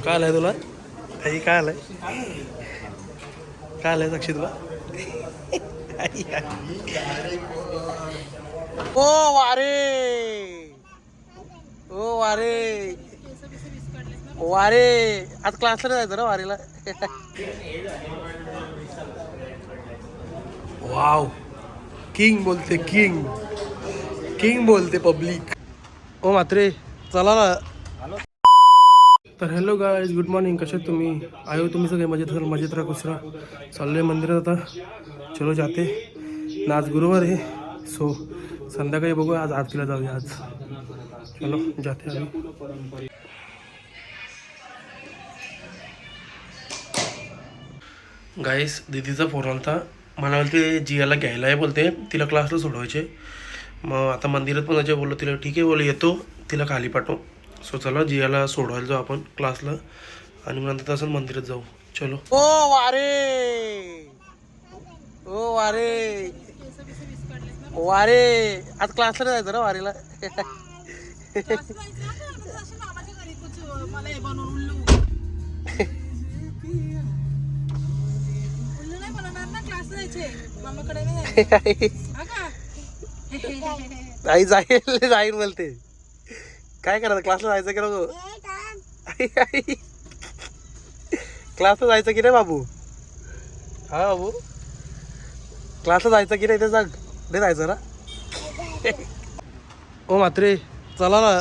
काय आलंय तुला? आई काय आलंय? काय आलंय साक्षी तुला? ओ वारे, ओ वारे, वारे आज क्लासला जायचं ना वारीला. वाव, किंग बोलते, किंग किंग बोलते पब्लिक. ओ मात्रे चला ना. तर हॅलो गाईज, गुड मॉर्निंग. कसे तुम्ही? आयो तुम्ही सगळे मजेत राहा खुश राहा. चाललोय मंदिरात आता. चलो जाते ना, आज गुरुवार आहे. सो संध्याकाळी बघू, आज आरतीला जाऊया आज. चलो जाते आम्ही. गाईस दीदीचा फोन आलता, मला बोलते जियाला घ्यायला आहे बोलते, तिला क्लासला सोडवायचे. मग आता मंदिरात पण जायचे. बोललो तिला ठीक आहे, बोल येतो, तिला खाली पाठव. सो चला जियाला सोडवायला जाऊ आपण क्लासला, आणि मग नंतर तसं मंदिरात जाऊ. चलो. ओ वारे, ओ वारे, वारे आज क्लासला जायचं ना वारीला. आई जाईल जाईल बोलते. काय करायचं, क्लासला जायचं की नको? क्लासला जायचं की नाही बाबू? हा बाबू, क्लासला जायचं की नाही ते सांग. नाही जायचं ना? ओ मात्रे चला ना.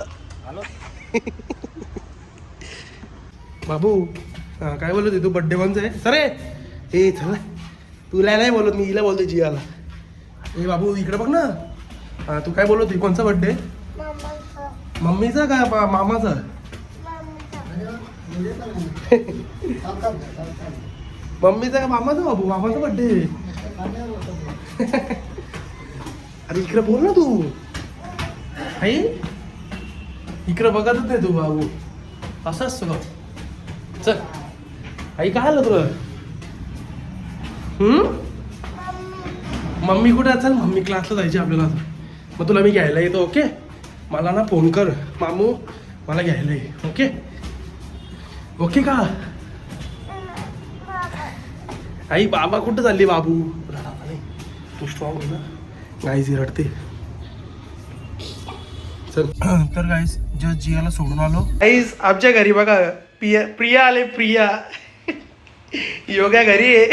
बाबू काय बोलत होती तू? बड्डे कोणचा आहे? सरे हे चल, तुला नाही बोलत मी, हिला बोलतो जियाला. ए बाबू इकडे बघ ना. हा तू काय बोलत होती? कोणचा बड्डे? मम्मीचा का मामाचा? मम्मीचा का मामाचा? बाबू मामाचा बड्डे. अरे इकडे बोल ना तू. आई इकडे बघतच नाही तू बाबू, असं असतं का? चल आई काय आलं तुला? मम्मी कुठे? चल मम्मी क्लासला जायची आपल्याला आता. मग तुला मी घ्यायला येतो, ओके? मला ना फोन कर मामू, मला घ्यायला ये, ओके? ओके का? आई बाबा कुठं चालली बाबू? तू स्ट्रॉंग आहे ना. गाईज रडते. चल तर गाईज जस्ट जियाला सोडून आलो. गाईज आमच्या घरी बघा, प्रिया आले. प्रिया योगा घरी आहे.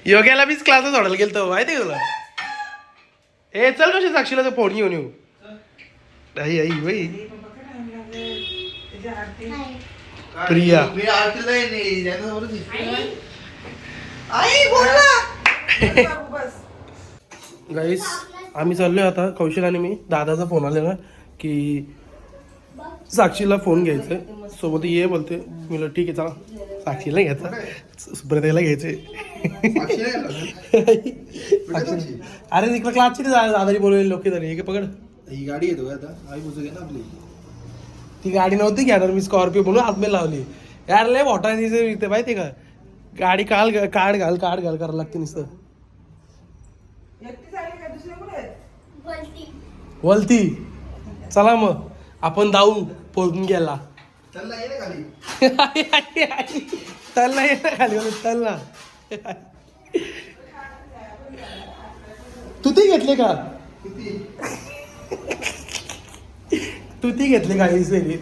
योग्याला मीच क्लासला सोडायला गेलतो, माहिती आहे तुला? ए चल कशी साक्षीला तो फोन घेऊन येऊ. आई आई बाई प्रिया. गाईस आम्ही चाललोय आता, कौशल आणि मी. दादाचा फोन आलेला की साक्षीला फोन घ्यायचा सोबत ये बोलते. मी ठीक आहे चला. साक्षीला घ्यायचा, सुब्रताला घ्यायचे. अरे इकडे क्लासची दादारी बोलवलेली लोक तरी. हे पकड, ही गाडी येतो का आता? आई पुस्तक आहे ना आपली. ती गाडी नव्हती घेणार मी, स्कॉर्पिओ म्हणून हातमेल लावली. यार लय मोठा दिसते माहिती का? गाडी काढ घाल करायला लागते नुसतं. वलती चला मग आपण जाऊ पोहून गेला. चल ये ना खाली. तलना ये ना खाली, तलना. तू ती घेतले का? तू ती घेतली गाडी सेरी?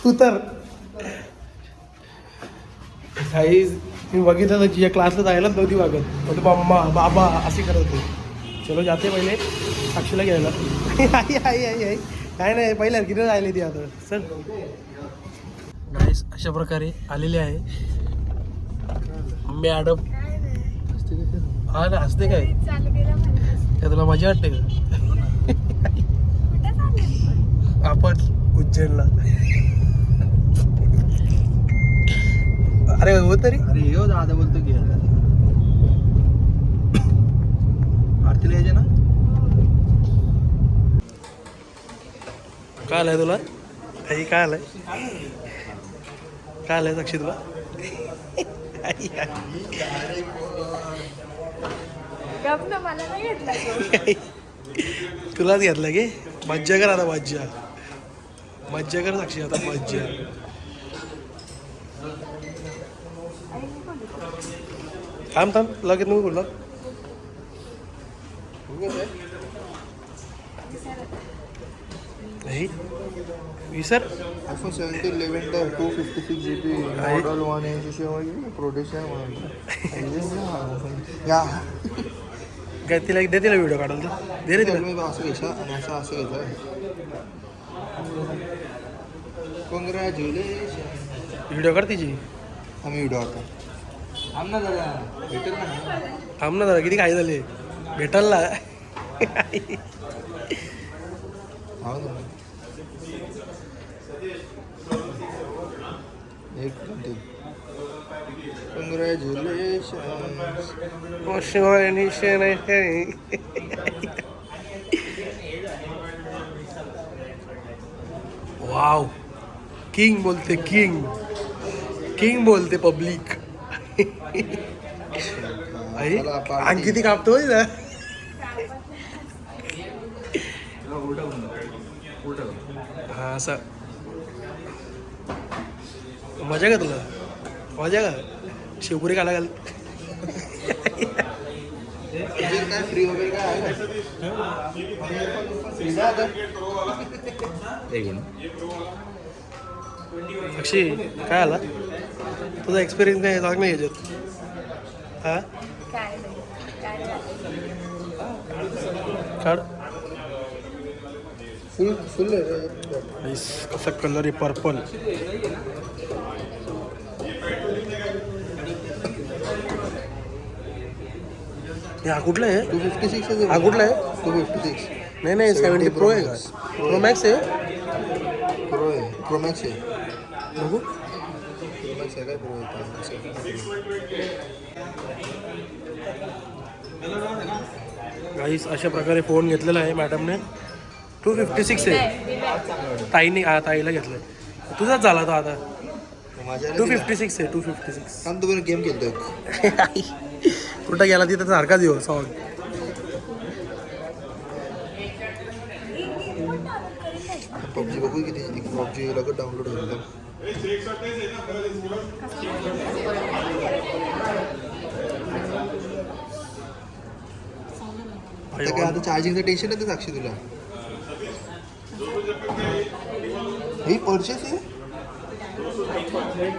तू तर मी बघितलं तर जिया क्लासला जायलाच नव्हती वागत. मम्मा बाबा असे करत होते. चलो जाते पहिले साक्षीला घ्यायला. आई आई आई आई काय नाही, पहिल्या किती राहिले ती आता. चल गाईस अशा प्रकारे आलेले आहे मॅडम. हा ना हसते काय? काय तुला मजा वाटते का? आपण उज्जैनला. अरे हो तरी. अरे हो दादा बोलतो की आरतीला यायचे ना. काय आलंय तुला? आई काय आलंय? काय आलंय साक्षी तुला? तुलाच घेतलं गे? मज्जा कर आता मज्जा. मज्जा कर साक्षी आता मज्जा. थांब लगेच नको बोलला. नाही विसर. iPhone 17 11 तर 256 GB मॉडेल 180 प्रोटेक्शन या काय तिला दे तिला व्हिडिओ काढायला दे रे तिला. मी असं घ्यायचा आणि असं घ्यायचं. कॉंग्रॅच्युलेशन. व्हिडिओ काढ तिची. आम्ही व्हिडिओ आता थांब ना दादा भेटेल ना. थांब ना जरा किती काय झाले भेटायला. हो ना एक कॉंग्रॅच्युलेशन. वाव किंग बोलते किंग बोलते पब्लिक. अंग किती कापतोय ना. हा असं मजा का तुला मजा का शिवपुरी खायला घाल. काय फ्री वगैरे काय आहे साक्षी काय आला तुझा एक्सपिरियन्स काय सांग ना याच्यात. हा काढ. फुल कसा कलर आहे पर्पल. हा कुठला आहे 256 हा कुठला आहे 256 नाही 70 प्रो आहे का प्रो मॅक्स आहे प्रो आहे प्रो मॅक्स आहे बघू. प्रो मॅक्स आहे काय प्रो आहे गाईस अशा प्रकारे फोन घेतलेला आहे मॅडमने. 256 आहे ताईने ताईला घेतलं. तुझाच झाला तो आता. माझ्या 256 आहे 256. काम तू गेम खेळतोय कुठं गेला तिथं सारखाच येऊ सॉंग. पबजी बघू किती पबजी लगेच डाउनलोड होईल. आता काय आता चार्जिंगचं टेन्शन आहे साक्षी तुला. ही परचेस आहे.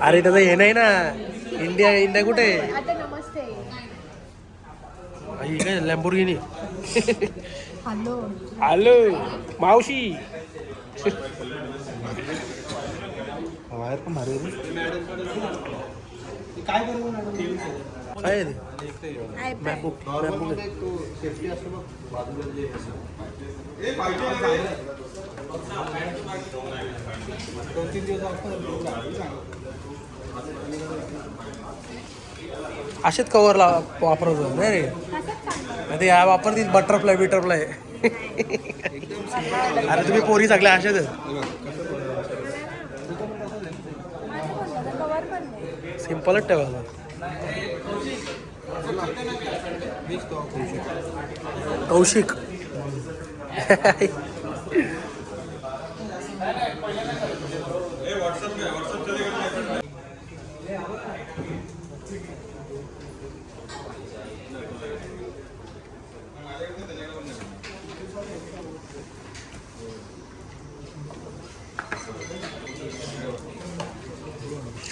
अरे त्याचं हे नाही ना इंडिया कुठे आहे. आता नमस्ते. आई काय लॅम्बोर्गिनी. हॅलो हॅलो मावशी. वायर पण मारे काय आहे ते मॅकबुक सेफ्टी असतो बघ बाजूला. 2-3 दिवस असेच कवरला वापरत नाही रे. नाही ते या वापरतील बटरफ्लाय अरे तुम्ही पोरी सगळ्या अशाच सिम्पलच ठेवायला. कौशिक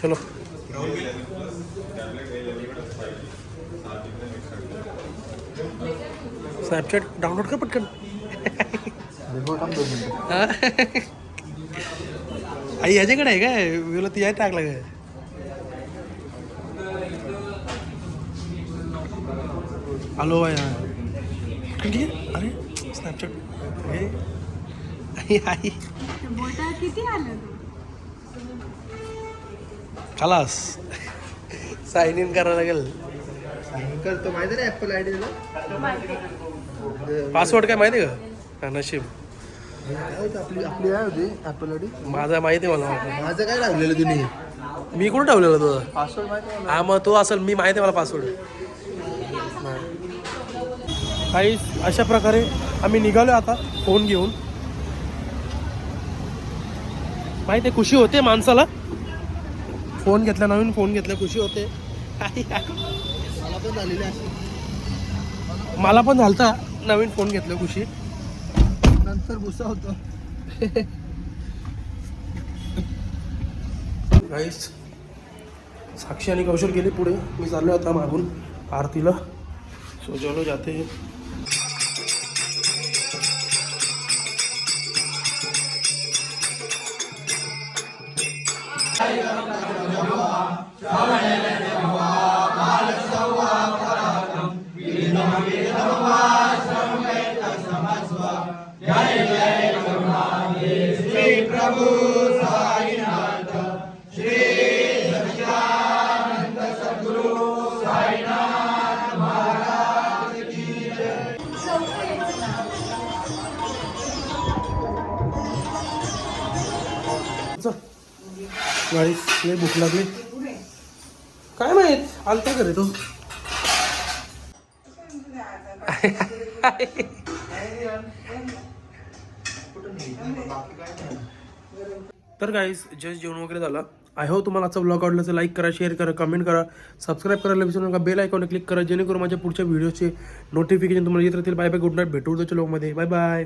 चलो स्नॅपचॅट डाउनलोड कर पटकन. आई ह्याच्याकडे आहे काय विला ती आहे टाकला काय. हॅलो आहे अरे स्नॅपचॅट हे आई बोटा किती आलं तू. खलास साइन इन करायला लागेल. करतो माहिती नाही ॲपल आय डी पासवर्ड काय माहिती आहे का नशीब. आपली आपली काय होती ॲपल आय डी. माझा माहिती आहे मला. माझं काय लागलेलं तुम्ही मी कुठं ठेवलेलं तुझा पासवर्ड माहिती आहे हा मग तो असेल मी माहिती आहे मला पासवर्ड. काही अशा प्रकारे आम्ही निघालो आता फोन घेऊन. माहिती आहे खुशी होते माणसाला. फोन घेतला, नवीन फोन घेतला, खुशी होते. मला पण झालेली अशी. मला पण झालता नवीन फोन घेतला खुशी. नंतर गुस्सा होतो. गाईस साक्षी आणि कौशल गेले पुढे, मी चाललो आता मागून आरतीला. सो चलो जाते हैं. गाईस लय भूक लागली. काय माहित आलता घरी तो. तर गाईस जस्ट जेवण वगैरे झाला. आय होप तुम्हाला आजचा ब्लॉग आवडला तर लाईक करा, शेअर करा, कमेंट करा, सबस्क्राईब करायला विसरू नका. बेल आयकॉनवर क्लिक करा जेणेकरून माझ्या पुढच्या व्हिडिओचे नोटिफिकेशन तुम्हाला येत राहतील. Bye bye, good night. भेटू उद्याच्या व्लॉगमध्ये. Bye bye.